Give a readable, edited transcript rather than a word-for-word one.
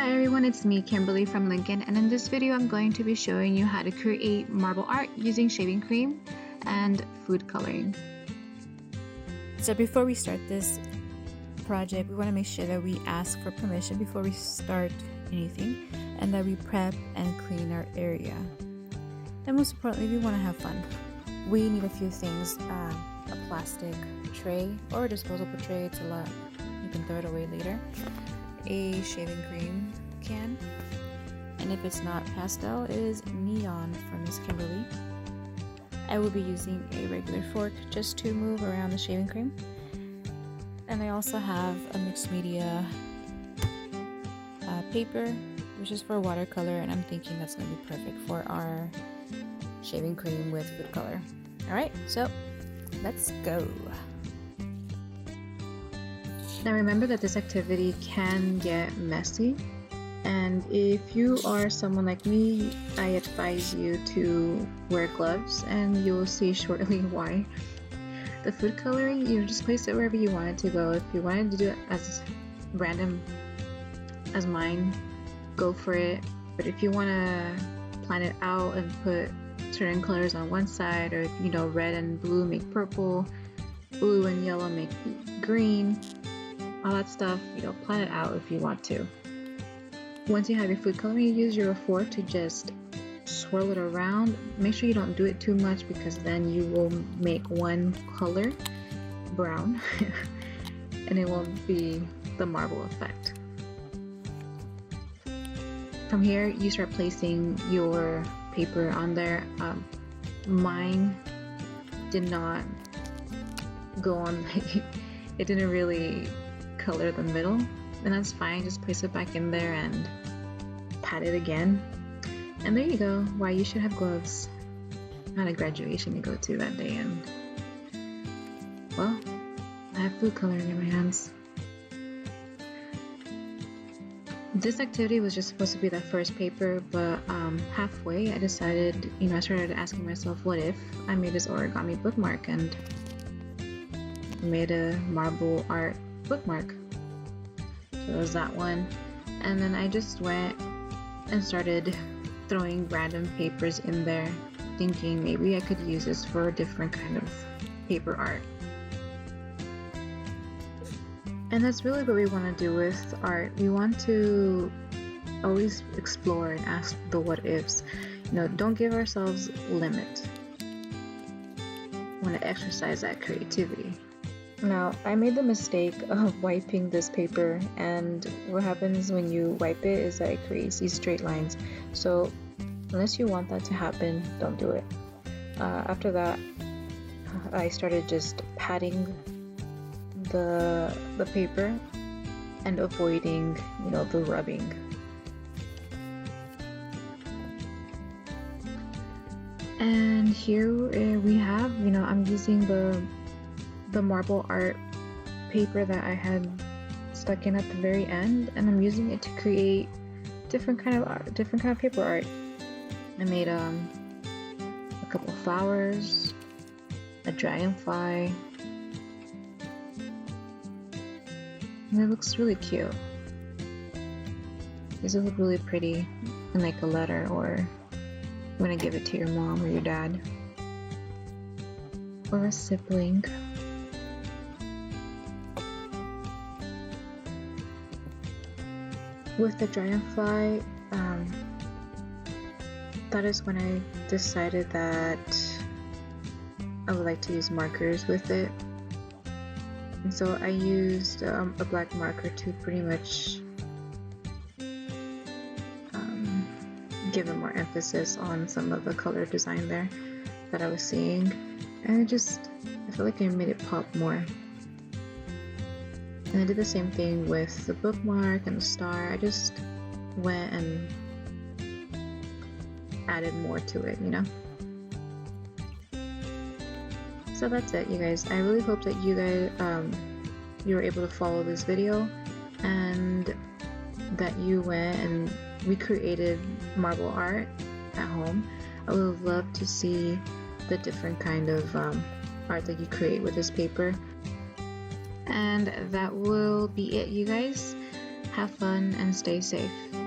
Hi everyone, it's me Kimberly from Lincoln, and in this video I'm going to be showing you how to create marble art using shaving cream and food coloring. So before we start this project, we want to make sure that we ask for permission before we start anything, and that we prep and clean our area. And most importantly, we want to have fun. We need a few things: a plastic tray or a disposable tray. It's a lot, you can throw it away later. A shaving cream can, and if it's not pastel, it is neon from Miss Kimberly. I will be using a regular fork just to move around the shaving cream, and I also have a mixed media paper, which is for watercolor, and I'm thinking that's going to be perfect for our shaving cream with food color. Alright, so let's go. Now remember that this activity can get messy, and if you are someone like me, I advise you to wear gloves, and you will see shortly why. The food coloring, you just place it wherever you want it to go. If you wanted to do it as random as mine, go for it. But if you want to plan it out and put certain colors on one side, or red and blue make purple, blue and yellow make green, all that stuff, plan it out if you want to. Once you have your food coloring, you use your fork to just swirl it around. Make sure you don't do it too much, because then you will make one color brown and it won't be the marble effect. From here, you start placing your paper on there. Mine did not go on, it didn't really color the middle, and that's fine. Just place it back in there and pat it again, and there you go. Why you should have gloves. I had a graduation to go to that day, and well, I have food coloring in my hands. This activity was just supposed to be that first paper, but halfway I decided, I started asking myself, what if I made this origami bookmark and made a marble art bookmark. So it was that one, and then I just went and started throwing random papers in there, thinking maybe I could use this for a different kind of paper art. And that's really what we want to do with art. We want to always explore and ask the what ifs. Don't give ourselves limit. We want to exercise that creativity. Now, I made the mistake of wiping this paper, and what happens when you wipe it is that it creates these straight lines. So unless you want that to happen, don't do it. After that, I started just patting the paper and avoiding, the rubbing. And here we have, I'm using the marble art paper that I had stuck in at the very end, and I'm using it to create different kind of paper art. I made a couple flowers, a dragonfly, and it looks really cute. These will look really pretty in like a letter, or you want to give it to your mom or your dad or a sibling. With the dragonfly, that is when I decided that I would like to use markers with it, and so I used a black marker to pretty much give it more emphasis on some of the color design there that I was seeing, and I feel like I made it pop more. And I did the same thing with the bookmark and the star. I just went and added more to it, So that's it, you guys. I really hope that you were able to follow this video, and that you went and recreated marble art at home. I would love to see the different kind of art that you create with this paper. And that will be it, you guys. Have fun and stay safe.